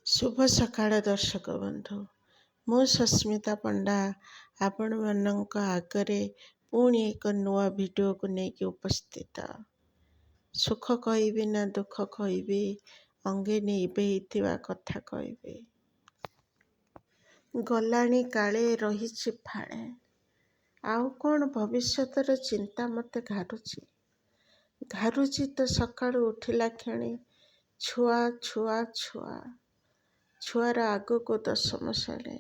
ଶୁଭ ସକାଳ ଦର୍ଶକ ବନ୍ଧୁ। ମୁଁ ସସ୍ମିତା ପଣ୍ଡା ଆପଣମାନଙ୍କ ଆଗରେ ପୁଣି ଏକ ନୂଆ ଭିଡ଼ିଓକୁ ନେଇକି ଉପସ୍ଥିତ। ସୁଖ କହିବି ନା ଦୁଃଖ କହିବି, ଅଙ୍ଗେ ନିଭେଇଥିବା କଥା କହିବି। ଗଲାଣି କାଳେ ରହିଛି ଫାଳେ, ଆଉ କ'ଣ ଭବିଷ୍ୟତର ଚିନ୍ତା ମୋତେ ଘାରୁଛି ତ ସକାଳୁ ଉଠିଲା କ୍ଷଣି। ଛୁଆ ଛୁଆ ଛୁଆ ଛୁଆର ଆଗକୁ ଦଶମ ଶ୍ରେଣୀ।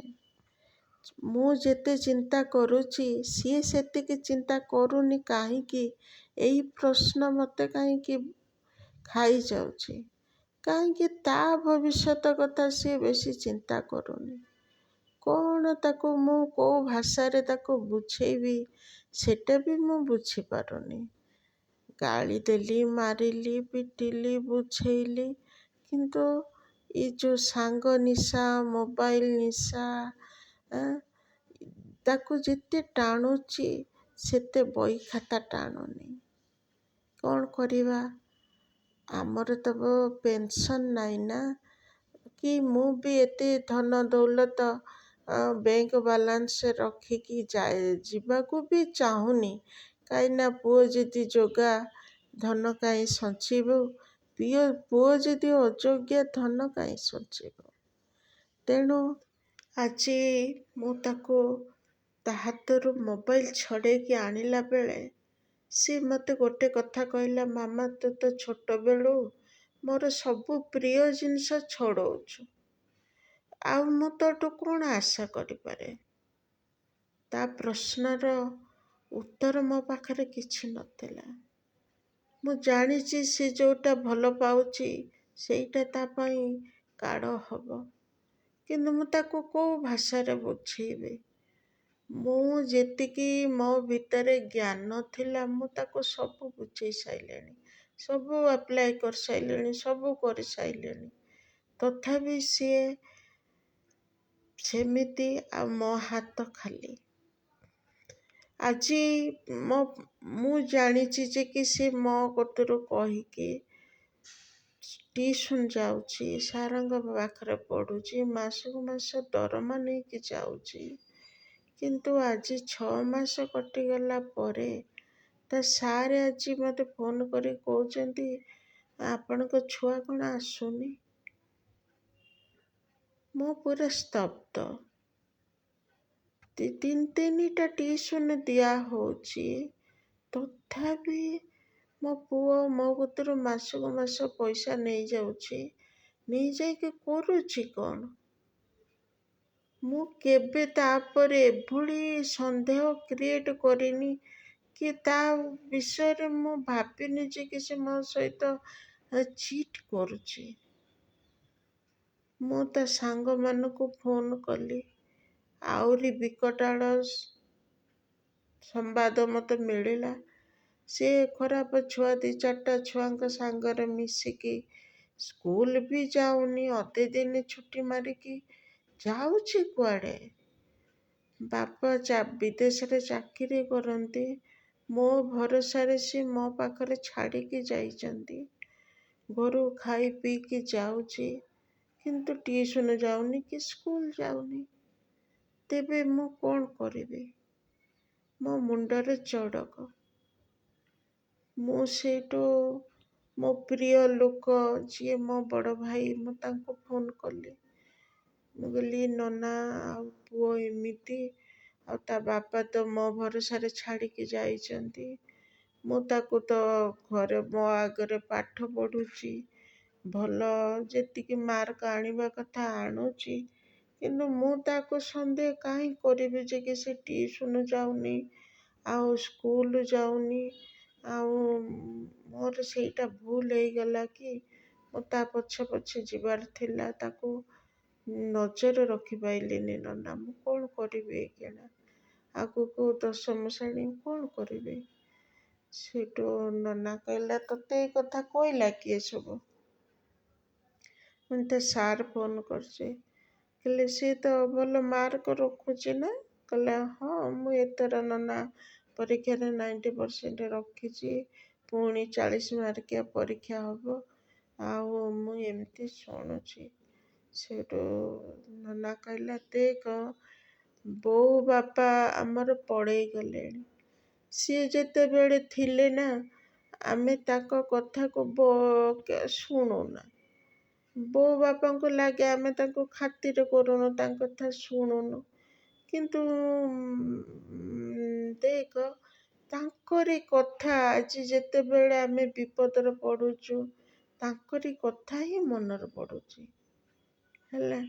ମୁଁ ଯେତେ ଚିନ୍ତା କରୁଛି ସିଏ ସେତିକି ଚିନ୍ତା କରୁନି କାହିଁକି? ଏଇ ପ୍ରଶ୍ନ ମୋତେ କାହିଁକି ଖାଇଯାଉଛି? କାହିଁକି ତା ଭବିଷ୍ୟତ କଥା ସିଏ ବେଶୀ ଚିନ୍ତା କରୁନି? କ'ଣ ତାକୁ ମୁଁ କୋଉ ଭାଷାରେ ତାକୁ ବୁଝେଇବି ସେଟା ବି ମୁଁ ବୁଝିପାରୁନି। ଗାଳି ଦେଲି, ମାରିଲି, ପିଟିଲି, ବୁଝେଇଲି, କିନ୍ତୁ ଏ ଯେଉଁ ସାଙ୍ଗ ନିଶା, ମୋବାଇଲ ନିଶା, ତାକୁ ଯେତେ ଟାଣୁଛି ସେତେ ବହି ଖାତା ଟାଣୁନି। କ'ଣ କରିବା? ଆମର ତ ପେନସନ୍ ନାହିଁ ନା, କି ମୁଁ ବି ଏତେ ଧନ ଦୌଲତ ବ୍ୟାଙ୍କ ବାଲାନ୍ସ ରଖିକି ଯିବାକୁ ବି ଚାହୁଁନି। କାହିଁକିନା ପୁଅ ଯଦି ଯୋଗା ଧନ କାହିଁ ସଞ୍ଚିବୁ, ପୁଅ ଯଦି ଅଯୋଗ୍ୟ ଧନ କାହିଁ ସଞ୍ଚିବୁ? ତେଣୁ ଆଜି ମୁଁ ତାକୁ ତା ହାତରୁ ମୋବାଇଲ ଛଡ଼େଇକି ଆଣିଲା ବେଳେ ସେ ମୋତେ ଗୋଟେ କଥା କହିଲା, ମାମା ତୁ ତ ଛୋଟବେଳୁ ମୋର ସବୁ ପ୍ରିୟ ଜିନିଷ ଛଡ଼ଉଛୁ, ଆଉ ମୁଁ ତୋଠୁ କ'ଣ ଆଶା କରିପାରେ? ତା ପ୍ରଶ୍ନର ଉତ୍ତର ମୋ ପାଖରେ କିଛି ନଥିଲା। ମୁଁ ଜାଣିଛି ସେ ଯେଉଁଟା ଭଲ ପାଉଛି ସେଇଟା ତା ପାଇଁ କାଢ଼ ହବ, କିନ୍ତୁ ମୁଁ ତାକୁ କୋଉ ଭାଷାରେ ବୁଝେଇବି? ମୁଁ ଯେତିକି ମୋ ଭିତରେ ଜ୍ଞାନ ଥିଲା ମୁଁ ତାକୁ ସବୁ ବୁଝେଇ ସାରିଲିଣି, ସବୁ ଆପ୍ଲାଏ କରିସାରିଲିଣି, ସବୁ କରିସାରିଲିଣି। ତଥାପି ସିଏ ସେମିତି, ଆଉ ମୋ ହାତ ଖାଲି। ଆଜି ମୁଁ ଜାଣିଛି ଯେ କି ସେ ମୋ କତୁରୁ କହିକି ଟିଉସନ୍ ଯାଉଛି, ସାରଙ୍କ ପାଖରେ ପଢ଼ୁଛି, ମାସକୁ ମାସ ଦରମା ନେଇକି ଯାଉଛି। କିନ୍ତୁ ଆଜି 6 ମାସ କଟିଗଲା ପରେ ତା ସାର୍ ଆଜି ମୋତେ ଫୋନ୍ କରି କହୁଛନ୍ତି, ଆପଣଙ୍କ ଛୁଆ କ'ଣ ଆସୁନି? ମୁଁ ପୁରା ସ୍ତବ୍ଧ। 3ଟା ଟିଉସନ୍ ଦିଆହେଉଛି, ତଥାପି ମୋ ପୁଅ ମୋ କତୁରୁ ମାସକୁ ମାସ ପଇସା ନେଇଯାଉଛି। ନେଇଯାଇକି କରୁଛି କ'ଣ? ମୁଁ କେବେ ତାପରେ ଏଭଳି ସନ୍ଦେହ କ୍ରିଏଟ୍ କରିନି, କି ତା ବିଷୟରେ ମୁଁ ଭାବିନି ଯେ କି ସେ ମୋ ସହିତ ଚିଟ୍ କରୁଛି। ମୁଁ ତା ସାଙ୍ଗମାନଙ୍କୁ ଫୋନ୍ କଲି, ଆହୁରି ବିକଟାଳ ସମ୍ବାଦ ମୋତେ ମିଳିଲା। ସେ ଖରାପ ଛୁଆ 2-4ଟା ଛୁଆଙ୍କ ସାଙ୍ଗରେ ମିଶିକି ସ୍କୁଲ ବି ଯାଉନି, ଅଧେ ଦିନ ଛୁଟି ମାରିକି ଯାଉଛି କୁଆଡ଼େ? ବାପା ବିଦେଶରେ ଚାକିରି କରନ୍ତି, ମୋ ଭରସାରେ ସେ ମୋ ପାଖରେ ଛାଡ଼ିକି ଯାଇଛନ୍ତି। ଘରୁ ଖାଇ ପିଇକି ଯାଉଛି, କିନ୍ତୁ ଟିଉସନ୍ ଯାଉନି କି ସ୍କୁଲ ଯାଉନି। ତେବେ ମୁଁ କ'ଣ କରିବି? ମୋ ମୁଣ୍ଡରେ ଚଡ଼କ। ମୁଁ ସେଇଠୁ ମୋ ପ୍ରିୟ ଲୋକ ଯିଏ ମୋ ବଡ଼ ଭାଇ, ମୁଁ ତାଙ୍କୁ ଫୋନ୍ କଲି। ମୁଁ କହିଲି, ନନା ଆଉ ପୁଅ ଏମିତି, ଆଉ ତା ବାପା ତ ମୋ ଭରସାରେ ଛାଡ଼ିକି ଯାଇଛନ୍ତି। ମୁଁ ତାକୁ ତ ଘରେ ମୋ ଆଗରେ ପାଠ ପଢ଼ୁଛି, ଭଲ ଯେତିକି ମାର୍କ ଆଣିବା କଥା ଆଣୁଛି, କିନ୍ତୁ ମୁଁ ତାକୁ ସନ୍ଦେହ କାହିଁ କରିବି ଯେ କି ସେ ଟିଉସନ୍ ଯାଉନି, ଆଉ ସ୍କୁଲ ଯାଉନି? ଆଉ ମୋର ସେଇଟା ଭୁଲ ହେଇଗଲା କି? ମୁଁ ତା ପଛେ ପଛେ ଯିବାର ଥିଲା, ତାକୁ ନଜର ରଖିପାରିଲିନି। ନନା ମୁଁ କ'ଣ କରିବି ଏଇକ୍ଷିଣା? ଆଗକୁ 10ମ ଶ୍ରେଣୀ, କ'ଣ କରିବି? ସେଇଠୁ ନନା କହିଲା, ତୋତେ ଏଇ କଥା କହିଲା କିଏ ସବୁ? ତା ସାର୍ ଫୋନ୍ କରିଛି। କହିଲେ, ସିଏ ତ ଭଲ ମାର୍କ ରଖୁଛି ନା? କହିଲା, ହଁ ମୁଁ ଏଥର ନନା ପରୀକ୍ଷାରେ 90% ରଖିଛି, ପୁଣି 40 ମାର୍କିଆ ପରୀକ୍ଷା ହବ। ଆଉ ମୁଁ ଏମିତି ଶୁଣୁଛି। ସେଇଠୁ ନନା କହିଲା ଦେଖ ବୋଉ ବାପା ଆମର ପଳେଇ ଗଲେଣି। ସିଏ ଯେତେବେଳେ ଥିଲେ ନା ଆମେ ତାଙ୍କ କଥାକୁ ଶୁଣୁନା। ବୋଉ ବାପାଙ୍କୁ ଲାଗେ ଆମେ ତାଙ୍କୁ ଖାତିର କରୁନୁ, ତାଙ୍କ କଥା ଶୁଣୁନୁ। କିନ୍ତୁ ଦେଖ ତାଙ୍କରି କଥା ଆଜି ଯେତେବେଳେ ଆମେ ବିପଦରେ ପଡ଼ୁଛୁ ତାଙ୍କରି କଥା ହିଁ ମନରେ ପଡ଼ୁଛି। ହେଲା,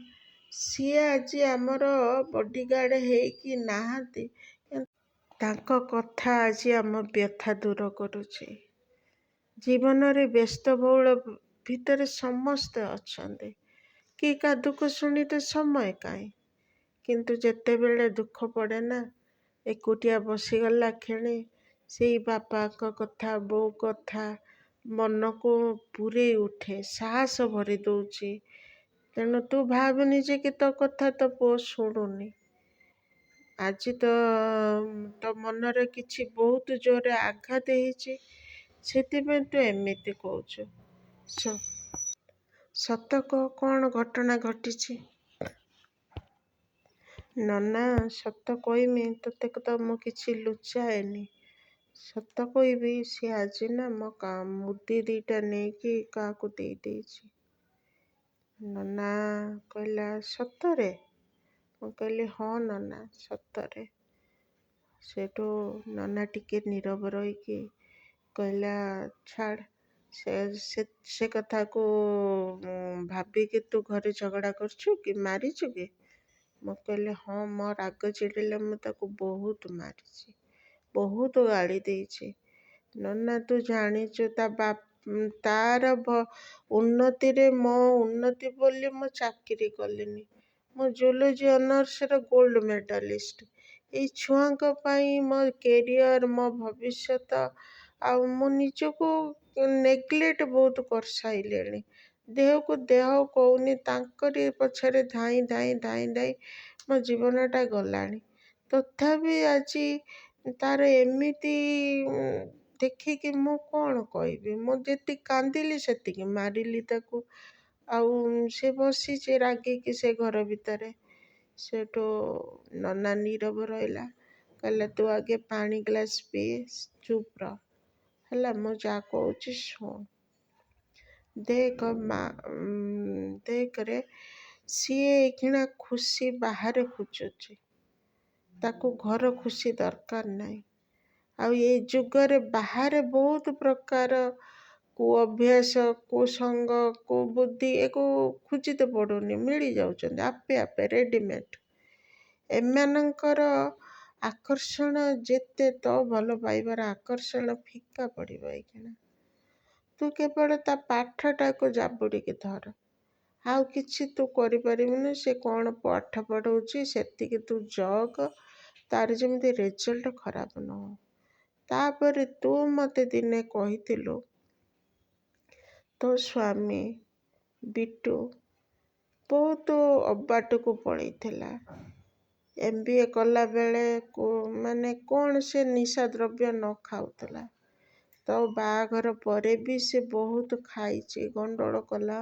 ସିଏ ଆଜି ଆମର ବଡ଼ିଗାର୍ଡ଼ ହେଇକି ନାହାନ୍ତି, ତାଙ୍କ କଥା ଆଜି ଆମ ବ୍ୟଥା ଦୂର କରୁଛି। ଜୀବନରେ ବ୍ୟସ୍ତବହୁଳ ଭିତରେ ସମସ୍ତେ ଅଛନ୍ତି, କି କାହା ଦୁଃଖ ଶୁଣିତେ ସମୟ କାହିଁ। କିନ୍ତୁ ଯେତେବେଳେ ଦୁଃଖ ପଡ଼େ ନା ଏକୁଟିଆ ବସିଗଲା କ୍ଷଣି ସେଇ ବାପାଙ୍କ କଥା ବୋଉ କଥା ମନକୁ ପୂରେଇ ଉଠେ, ସାହସ ଭରି ଦଉଛି। ତେଣୁ ତୁ ଭାବୁନି ଯେ କି ତୋ କଥା ତୋ ପୁଅ ଶୁଣୁନି। ଆଜି ତୋ ମନରେ କିଛି ବହୁତ ଜୋରରେ ଆଘାତ ହେଇଛି, ସେଥିପାଇଁ ତୁ ଏମିତି କହୁଛୁ। ସତ କହ କ'ଣ ଘଟଣା ଘଟିଛି? ନନା ସତ କହିମି ତୋତେ ତ ମୁଁ କିଛି ଲୁଚାଏନି। ସତ କହିବି, ସେ ଆଜି ନା ମୋ ମୁଦି ଦିଟା ନେଇକି କାହାକୁ ଦେଇ ଦେଇଛି। ନନା କହିଲା ସତରେ? ମୁଁ କହିଲି ହଁ ନନା ସତରେ। ସେଠୁ ନନା ଟିକେ ନୀରବ ରହିକି କହିଲା ଛାଡ଼, ସେ କଥାକୁ ଭାବିକି ତୁ ଘରେ ଝଗଡ଼ା କରୁଛୁ କି, ମାରିଛୁ କି? ମୁଁ କହିଲି ହଁ, ମୋ ରାଗ ଚିଡ଼ିଲେ ମୁଁ ତାକୁ ବହୁତ ମାରିଛି, ବହୁତ ଗାଳି ଦେଇଛି। ନନା ତୁ ଜାଣିଛୁ ତାର ଉନ୍ନତିରେ ମୋ ଉନ୍ନତି ବୋଲି ମୁଁ ଚାକିରି କଲିନି। ମୁଁ ଜୁଲୋଜି ଅନର୍ସର ଗୋଲ୍ଡ ମେଡାଲିଷ୍ଟ। ଏଇ ଛୁଆଙ୍କ ପାଇଁ ମୋ କେରିୟର, ମୋ ଭବିଷ୍ୟତ ଆଉ ମୁଁ ନିଜକୁ ନେଗଲେକ୍ଟ ବହୁତ କରିସାରିଲିଣି। ଦେହକୁ ଦେହ କହୁନି, ତାଙ୍କରି ପଛରେ ଧାଇଁ ଧାଇଁ ଧାଇଁ ଧାଇଁ ମୋ ଜୀବନଟା ଗଲାଣି। ତଥାପି ଆଜି ତାର ଏମିତି ଦେଖିକି ମୁଁ କ'ଣ କହିବି। ମୁଁ ଯେତିକି କାନ୍ଦିଲି ସେତିକି ମାରିଲି ତାକୁ। ଆଉ ସେ ବସିଛି ରାଗିକି ସେ ଘର ଭିତରେ। ସେଠୁ ନନା ନୀରବ ରହିଲା, କହିଲା ତୁ ଆଗେ ପାଣି ଗ୍ଲାସ୍ ପିଇ ଚୁପ୍ ରହ। ହେଲା, ମୁଁ ଯାହା କହୁଛି ଶୁଣ। ଦେଖରେ ସିଏ ଏଇଖିଣା ଖୁସି ବାହାରେ ଖୋଜୁଛି, ତାକୁ ଘର ଖୁସି ଦରକାର ନାହିଁ। ଆଉ ଏଇ ଯୁଗରେ ବାହାରେ ବହୁତ ପ୍ରକାର ଅଭ୍ୟାସ, କୁସଙ୍ଗ, କୁବୁଦ୍ଧି ଏକୁ ଖୋଜିତେ ପଡ଼ୁନି, ମିଳିଯାଉଛନ୍ତି ଆପେ ଆପେ ରେଡ଼ିମେଡ୍। ଏମାନଙ୍କର ଆକର୍ଷଣ ଯେତେ, ତ ଭଲ ପାଇବାର ଆକର୍ଷଣ ଫିକା ପଡ଼ିବ ଏଇଖିଣା। ତୁ କେବଳ ତା ପାଠଟାକୁ ଜାବୁଡ଼ିକି ଧର, ଆଉ କିଛି ତୁ କରିପାରିବୁନି। ସେ କ'ଣ ପାଠ ପଢ଼ଉଛି ସେତିକି ତୁ ଜଗ, ତାର ଯେମିତି ରେଜଲ୍ଟ ଖରାପ ନ ହଉ। ତାପରେ ତୁ ମୋତେ ଦିନେ କହିଥିଲୁ ତୋ ସ୍ୱାମୀ ବିଟୁ ବହୁତ ଅବାଟକୁ ପଳେଇଥିଲା। MBA କଲାବେଳେ ମାନେ କ'ଣ ସେ ନିଶା ଦ୍ରବ୍ୟ ନ ଖାଉଥିଲା। ତୋ ବାହାଘର ପରେ ବି ସେ ବହୁତ ଖାଇଛି, ଗଣ୍ଡଗୋଳ କଲା,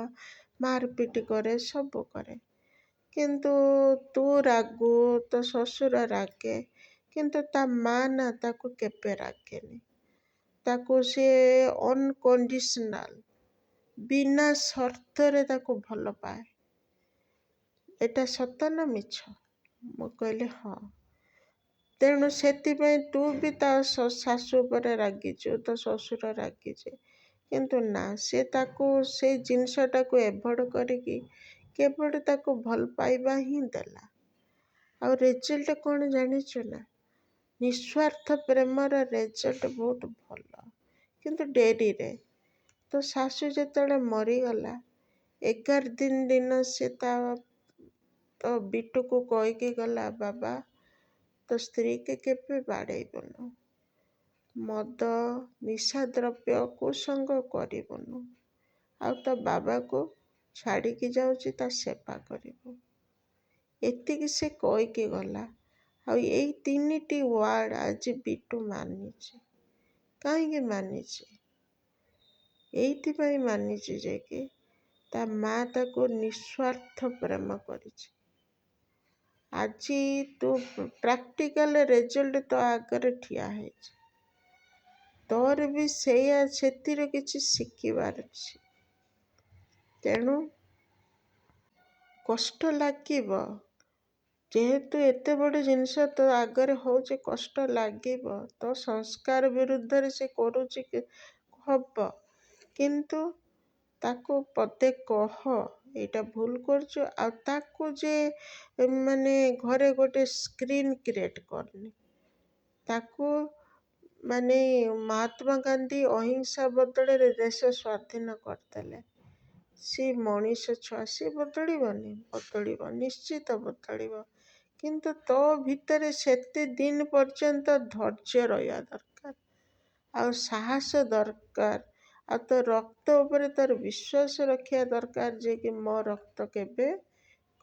ମାରପିଟ କରେ, ସବୁ କରେ। କିନ୍ତୁ ତୁ ରାଗୁ, ତୋ ଶ୍ୱଶୁର ରାଗେ, କିନ୍ତୁ ତା ମା ନା ତାକୁ କେବେ ରାଗେନି। ତାକୁ ସିଏ ଅନକଣ୍ଡିସନାଲ, ବିନା ସର୍ତ୍ତରେ ତାକୁ ଭଲ ପାଏ। ଏଟା ସତ ନା ମିଛ? ମୁଁ କହିଲି ହଁ। ତେଣୁ ସେଥିପାଇଁ ତୁ ବି ତା ଶାଶୁ ଉପରେ ରାଗିଛୁ, ତୋ ଶ୍ୱଶୁର ରାଗିছে। କିନ୍ତୁ ନା, ସେ ତାକୁ ସେଇ ଜିନିଷଟାକୁ ଏଭଏଡ଼ କରିକି କେବଳ ତାକୁ ଭଲ ପାଇବା ହିଁ ଦେଲା। ଆଉ ରେଜଲ୍ଟ କ'ଣ ଜାଣିଛୁ ନା? ନିଃସ୍ୱାର୍ଥ ପ୍ରେମର ରେଜଲ୍ଟ ବହୁତ ଭଲ, କିନ୍ତୁ ଡେରିରେ। ତୋ ଶାଶୁ ଯେତେବେଳେ ମରିଗଲା 11 ଦିନ ସେ ତୋ ବିଟୁକୁ କହିକି ଗଲା, ବାବା ତୋ ସ୍ତ୍ରୀକି କେବେ ବାଡ଼େଇବୁନୁ, ମଦ ନିଶାଦ୍ରବ୍ୟ କୁସଙ୍ଗ କରିବୁନୁ, ଆଉ ତୋ ବାବାକୁ ଛାଡ଼ିକି ଯାଉଛି ତା ସେବା କରିବୁ। ଏତିକି ସେ କହିକି ଗଲା। ଆଉ ଏଇ 3ଟି ୱାର୍ଡ଼ ଆଜି ବିଟୁ ମାନିଛି। କାହିଁକି ମାନିଛି? ଏଇଥିପାଇଁ ମାନିଛି ଯେ କି ତା ମା ତାକୁ ନିଃସ୍ୱାର୍ଥ ପ୍ରେମ କରିଛି। ଆଜି ତୁ ପ୍ରାକ୍ଟିକାଲ ରେଜଲ୍ଟ ତୋ ଆଗରେ ଠିଆ ହେଇଛି। ତୋର ବି ସେଥିରୁ କିଛି ଶିଖିବାର ଅଛି। ତେଣୁ କଷ୍ଟ ଲାଗିବ, ଯେହେତୁ ଏତେ ବଡ଼ ଜିନିଷ ତୋ ଆଗରେ ହେଉଛି, କଷ୍ଟ ଲାଗିବ। ତୋ ସଂସ୍କାର ବିରୁଦ୍ଧରେ ସେ କରୁଛି ହବ, କିନ୍ତୁ ତାକୁ ପଦେ କହ ଏଇଟା ଭୁଲ କରୁଛୁ। ଆଉ ତାକୁ ଯେ ମାନେ ଘରେ ଗୋଟେ ସ୍କ୍ରିନ୍ କ୍ରିଏଟ୍ କରନି। ତାକୁ ମାନେ ମହାତ୍ମା ଗାନ୍ଧୀ ଅହିଂସା ବଦଳରେ ଦେଶ ସ୍ୱାଧୀନ କରିଦେଲେ। ସେ ମଣିଷ ଛୁଆ, ସେ ବଦଳିବନି? ବଦଳିବ, ନିଶ୍ଚିତ ବଦଳିବ। କିନ୍ତୁ ତୋ ଭିତରେ ସେତେ ଦିନ ପର୍ଯ୍ୟନ୍ତ ଧୈର୍ଯ୍ୟ ରହିବା ଦରକାର, ଆଉ ସାହସ ଦରକାର, ଆଉ ତୋ ରକ୍ତ ଉପରେ ତୋର ବିଶ୍ୱାସ ରଖିବା ଦରକାର ଯେ କି ମୋ ରକ୍ତ କେବେ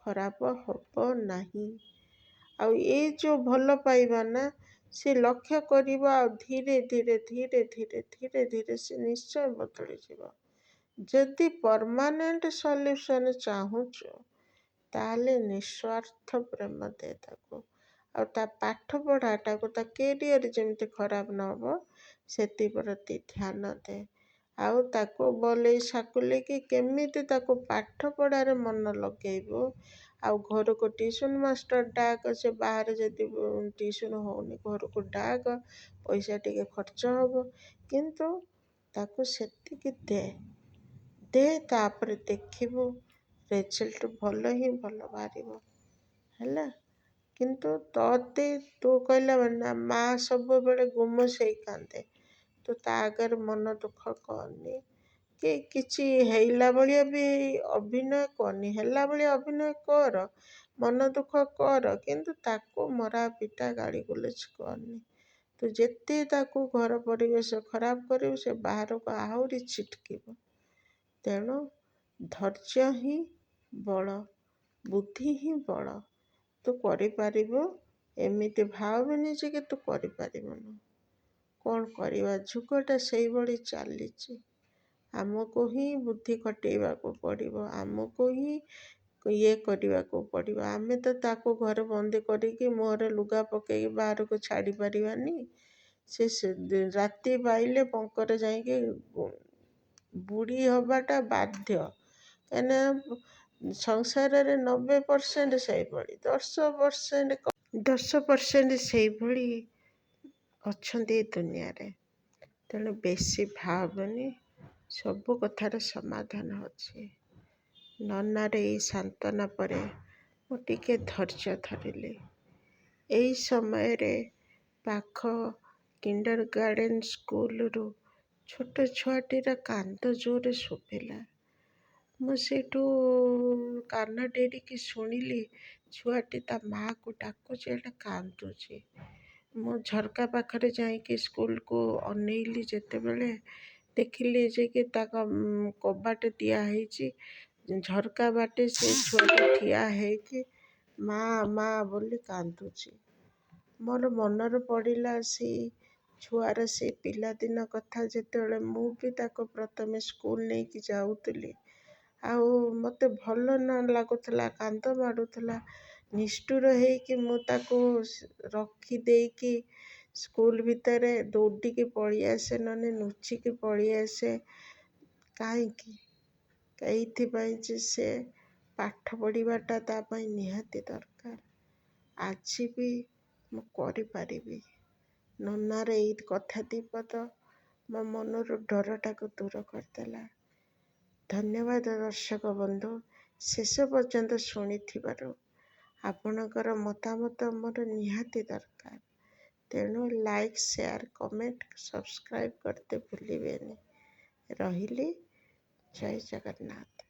ଖରାପ ହେବ ନାହିଁ। ଆଉ ଏଇ ଯେଉଁ ଭଲ ପାଇବା ନା, ସେ ଲକ୍ଷ୍ୟ କରିବ, ଆଉ ଧୀରେ ଧୀରେ ଧୀରେ ଧୀରେ ଧୀରେ ଧୀରେ ସେ ନିଶ୍ଚୟ ବଦଳିଯିବ। ଯଦି ପରମାନେଣ୍ଟ ସଲ୍ୟୁସନ୍ ଚାହୁଁଛୁ, ତାହେଲେ ନିଃସ୍ୱାର୍ଥ ପ୍ରେମ ଦେ ତାକୁ। ଆଉ ତା ପାଠ ପଢ଼ାଟାକୁ, ତା କ୍ୟାରିୟର ଯେମିତି ଖରାପ ନ ହେବ ସେଥିପ୍ରତି ଧ୍ୟାନ ଦେ। ଆଉ ତାକୁ ବଲେଇ ସାକୁଲେଇକି କେମିତି ତାକୁ ପାଠ ପଢ଼ାରେ ମନ ଲଗେଇବୁ। ଆଉ ଘରକୁ ଟ୍ୟୁସନ୍ ମାଷ୍ଟର ଡାକ, ସେ ବାହାରେ ଯଦି ଟ୍ୟୁସନ୍ ହେଉନି ଘରକୁ ଡାକ, ପଇସା ଟିକେ ଖର୍ଚ୍ଚ ହେବ, କିନ୍ତୁ ତାକୁ ସେତିକି ଦେ, ତାପରେ ଦେଖିବୁ ରେଜଲ୍ଟ ଭଲ ହିଁ ଭଲ ବାହାରିବ, ହେଲା। କିନ୍ତୁ ତୁ କହିଲା ନା ମା ସବୁବେଳେ ଗୁମସେଇ କାନ୍ଦେ, ତୁ ତା ଆଗରେ ମନ ଦୁଃଖ କରନି, କି କିଛି ହେଇଲା ଭଳିଆ ବି ଅଭିନୟ କରନି। ହେଲା ଭଳିଆ ଅଭିନୟ କର, ମନ ଦୁଃଖ କର, କିନ୍ତୁ ତାକୁ ମରା ପିଟା ଗାଳି ଗୁଲଜ କରନି। ତୁ ଯେତେ ତାକୁ ଘର ପରିବେଶ ଖରାପ କରିବୁ, ସେ ବାହାରକୁ ଆହୁରି ଛିଟକିବ। ତେଣୁ ଧୈର୍ଯ୍ୟ ହିଁ ବଳ, ବୁଦ୍ଧି ହିଁ ବଳ। ତୁ କରିପାରିବୁ, ଏମିତି ଭାବେନି ଯେ କି ତୁ କରିପାରିବୁନି। କ'ଣ କରିବା, ଯୁଗଟା ସେଇଭଳି ଚାଲିଛି। ଆମକୁ ହିଁ ବୁଦ୍ଧି ଖଟେଇବାକୁ ପଡ଼ିବ, ଆମକୁ ହିଁ ଇଏ କରିବାକୁ ପଡ଼ିବ। ଆମେ ତ ତାକୁ ଘରେ ବନ୍ଦି କରିକି ମୁହଁରେ ଲୁଗା ପକେଇକି ବାହାରକୁ ଛାଡ଼ି ପାରିବାନି। ସେ ରାତି ପାଇଲେ ପଙ୍କରେ ଯାଇକି ବୁଢ଼ୀ ହେବାଟା ବାଧ୍ୟ। କାହିଁକିନା ସଂସାରରେ 90% ସେଇଭଳି, 10% ସେଇଭଳି ଅଛନ୍ତି ଏ ଦୁନିଆରେ। ତେଣୁ ବେଶୀ ଭାବନି, ସବୁ କଥାର ସମାଧାନ ଅଛି। ନନାର ଏଇ ସାନ୍ତ୍ୱନା ପରେ ମୁଁ ଟିକେ ଧୈର୍ଯ୍ୟ ଧରିଲି। ଏଇ ସମୟରେ ପାଖ କିଣ୍ଡରଗାର୍ଟେନ୍ ସ୍କୁଲରୁ ଛୋଟ ଛୁଆଟିର କାନ୍ଦ ଜୋରରେ ଶୁଭିଲା। ମୁଁ ସେଇଠୁ କାନ ଡେରିକି ଶୁଣିଲି ଛୁଆଟି ତା ମାଆକୁ ଡାକୁଛି, ଏଇଟା କାନ୍ଦୁଛି। ମୁଁ ଝରକା ପାଖରେ ଯାଇକି ସ୍କୁଲକୁ ଅନେଇଲି, ଯେତେବେଳେ ଦେଖିଲି ଯେ କି ତାଙ୍କ କବାଟ ଦିଆହେଇଛି, ଝରକା ବାଟେ ସେ ଛୁଆଟି ଠିଆ ହେଇକି ମା ମା ବୋଲି କାନ୍ଦୁଛି। ମୋର ମନରେ ପଡ଼ିଲା ସେଇ ଛୁଆର ସେ ପିଲାଦିନ କଥା, ଯେତେବେଳେ ମୁଁ ବି ତାକୁ ପ୍ରଥମେ ସ୍କୁଲ ନେଇକି ଯାଉଥିଲି। ଆଉ ମୋତେ ଭଲ ନ ଲାଗୁଥିଲା, କାନ୍ଦ ମାଡ଼ୁଥିଲା। ନିଷ୍ଠୁର ହେଇକି ମୁଁ ତାକୁ ରଖିଦେଇକି ସ୍କୁଲ ଭିତରେ ଦୌଡ଼ିକି ପଳେଇ ଆସେ, ନହେଲେ ଲୁଚିକି ପଳେଇ ଆସେ। କାହିଁକି? ଏଇଥିପାଇଁ ଯେ ସେ ପାଠ ପଢ଼ିବାଟା ତା ପାଇଁ ନିହାତି ଦରକାର। ଆଜି ବି ମୁଁ କରିପାରିବି। ନନାର ଏଇ କଥା ଦିପଦ ମୋ ମନରୁ ଡରଟାକୁ ଦୂର କରିଦେଲା। ଧନ୍ୟବାଦ ଦର୍ଶକ ବନ୍ଧୁ, ଶେଷ ପର୍ଯ୍ୟନ୍ତ ଶୁଣିଥିବାରୁ। ଆପଣଙ୍କର ମତାମତ ମୋର ନିହାତି ଦରକାର। ତେଣୁ ଲାଇକ୍, ସେୟାର, କମେଣ୍ଟ, ସବସ୍କ୍ରାଇବ୍ କରତେ ଭୁଲିବେନି। ରହିଲି, ଜୟ ଜଗନ୍ନାଥ।